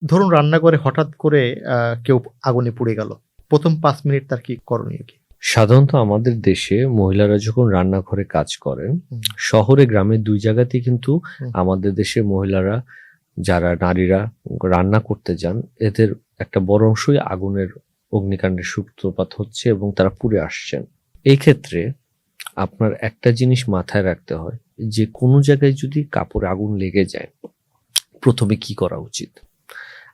ধরুন রান্না করে হঠাৎ করে কেউ আগুনে পুড়ে গেল। ১ম ৫ মিনিট তার কি করণীয় কি? সাধারণত আমাদের দেশে মহিলারা যখন রান্নাঘরে কাজ করেন, হুম। শহরে গ্রামে ২ জায়গাতেই কিন্তু হুম। আমাদের দেশের মহিলারা, যারা নারীরা রান্না করতে যান, এদের একটা বড় অংশই আগুনের অগ্নিকাণ্ডের সূত্রপাত হচ্ছে এবং তারা পুড়ে আসছেন। এই ক্ষেত্রে আপনার একটা জিনিস মাথায় রাখতে হয় যে কোনো জায়গায় যদি কাপড়ে আগুন লেগে যায়, প্রথমে কি করা উচিত?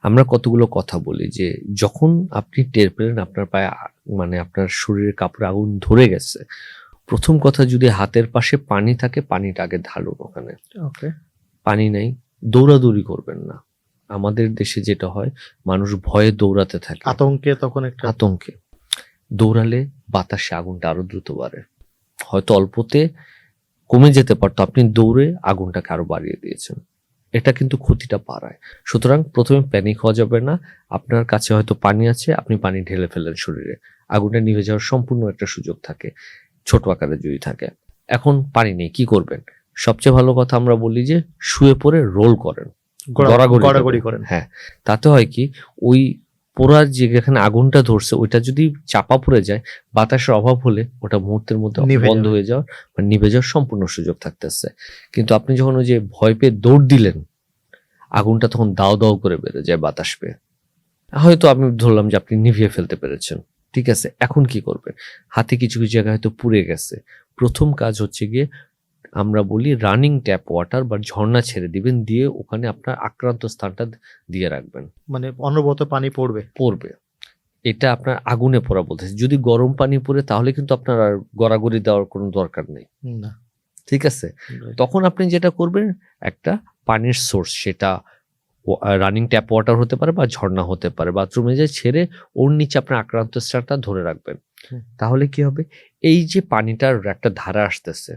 আমরা কতগুলো কথা বলি যে যখন আপনি টের পেলেন আপনার পায়ে মানে আপনার শরীরের কাপড়ে আগুন ধরে গেছে, প্রথম কথা যদি হাতের পাশে পানি থাকে পানিটা আগে ঢালুন ওখানে। ওকে। পানি নাই, দৌড়াদৌড়ি করবেন না। আমাদের দেশে যেটা হয়, মানুষ ভয়ে দৌড়াতে থাকে, আতঙ্কে তখন একটা আতঙ্কে। দৌড়ালে বাতাসে আগুনটা আরো দ্রুত বাড়ে, হয়তো অল্পতে কমে যেতে পারতো, আপনি দৌড়ে আগুনটাকে আরো বাড়িয়ে দিয়েছেন। এটা কিন্তু ক্ষতিটা বাড়ায়। সুতরাং প্রথমে প্যানিক হওয়া যাবে না। আপনার কাছে হয়তো পানি আছে, আপনি পানি ঢেলে ফেলেন শরীরে, আগুনটা নিভে যাওয়ার সম্পূর্ণ একটা সুযোগ থাকে, ছোট আকারে যদি থাকে। এখন পানি নেই, কি করবেন? সবচেয়ে ভালো কথা আমরা বলি যে শুয়ে পড়ে রোল করেন, গড়াগড়ি করেন। হ্যাঁ, তাতে হয় কি, ওই পোড়ার যেখানে আগুনটা ধরছে ওইটা যদি চাপা পড়ে যায়, বাতাসের অভাব হলে ওটা মুহূর্তের মধ্যে নিভে বন্ধ যাবে। হয়ে যাওয়ার বা নিভে যাওয়ার সম্পূর্ণ সুযোগ থাকতেছে। কিন্তু আপনি যখন ওই যে ভয় পেয়ে দৌড় দিলেন, আগুনটা তখন দাও দাও করে বেড়ে যায় বাতাস পেয়ে। হয়তো আমি ধরলাম যে আপনি নিভিয়ে ফেলতে পেরেছেন, ঠিক আছে, এখন কি করবেন? হাতে কিছু কিছু জায়গায় হয়তো পুড়ে গেছে। প্রথম কাজ হচ্ছে গিয়ে আমরা বলি রানিং ট্যাপ ওয়াটার বা ঝর্ণা ছেড়ে দিবেন, দিয়ে ওখানে আপনার আক্রান্ত স্থানটা দিয়ে রাখবেন। মানে অনবরত পানি পড়বে। এটা আপনার আগুনে পোড়া বলতেছে। যদি গরম পানি পড়ে তাহলে কিন্তু আপনার আর গড়াগড়ি দেওয়ার কোনো দরকার নেই, না। ঠিক আছে? তখন আপনি যেটা করবেন, একটা পানির সোর্স, সেটা রানিং ট্যাপ ওয়াটার হতে পারে বা ঝর্ণা হতে পারে, বাথরুমে যে ছেড়ে ওর নিচে আপনার আক্রান্ত স্থানটা ধরে রাখবেন। তাহলে কি হবে, এই যে পানিটার একটা ধারা আসতেছে,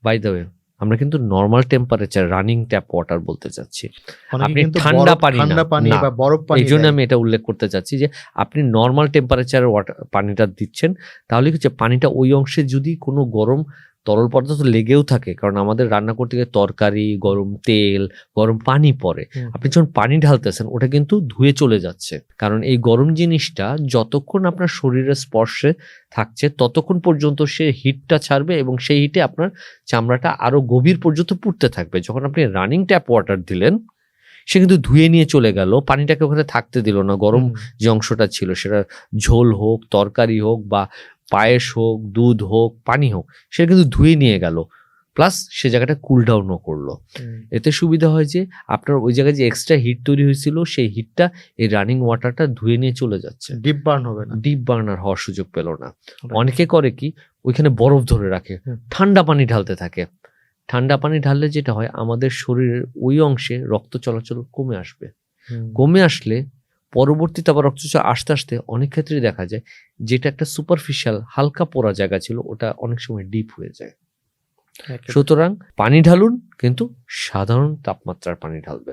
বাই দ্য ওয়ে আমরা কিন্তু normal temperature running tap water বলতে চাচ্ছি, আপনি ঠান্ডা পানি বা বরফ পানি। এই জন্য আমি এটা উল্লেখ করতে চাচ্ছি যে আপনি নর্মাল টেম্পারেচারের পানিটা দিচ্ছেন, তাহলে হচ্ছে পানিটা ওই অংশে যদি কোনো গরম তরল পদার্থ লেগেও থাকে, কারণ আমাদের রান্না করতে গিয়ে তরকারি, গরম তেল, গরম পানি পড়ে, আপনি যখন পানি ঢালতেছেন ওটা কিন্তু ধুয়ে চলে যাচ্ছে, কারণ এই গরম জিনিসটা যতক্ষণ আপনার শরীরের স্পর্শে থাকছে ততক্ষণ পর্যন্ত সে হিটটা ছাড়বে এবং সেই হিটে আপনার চামড়াটা আরো গভীর পর্যন্ত পুড়তে থাকবে। যখন আপনি রানিং ট্যাপ ওয়াটার দিলেন, সে কিন্তু ধুয়ে নিয়ে চলে গেল, পানিটাকে ওখানে থাকতে দিল না। গরম যে অংশটা ছিল, সেটা ঝোল হোক, তরকারি হোক, বা পায়েস হোক, দুধ হোক, পানি হোক, সেটা কিন্তু ধুয়ে নিয়ে গেল, প্লাস সে জায়গাটা কুল ডাউনও করলো। এতে সুবিধা হয় যে আপনার ওই জায়গায় যে এক্সট্রা হিট তৈরি হয়েছিল, সেই হিটটা এই রানিং ওয়াটারটা ধুয়ে নিয়ে চলে যাচ্ছে, ডিপ বার্ন হবে না, ডিপ বার্নার হওয়ার সুযোগ পেল না। অনেকে করে কি, ওইখানে বরফ ধরে রাখে, ঠান্ডা পানি ঢালতে থাকে। ঠান্ডা পানি ঢাললে যেটা হয়, আমাদের শরীরের ওই অংশে রক্ত চলাচল কমে আসবে। কমে আসলে পরবর্তীতে আবার রক্ত চলাচল আস্তে আস্তে অনেক ক্ষেত্রেই দেখা যায় যেটা একটা সুপারফিশিয়াল হালকা পোড়া জায়গা ছিল, ওটা অনেক সময় ডিপ হয়ে যায়। সুতরাং পানি ঢালুন, কিন্তু সাধারণ তাপমাত্রার পানি ঢালবেন।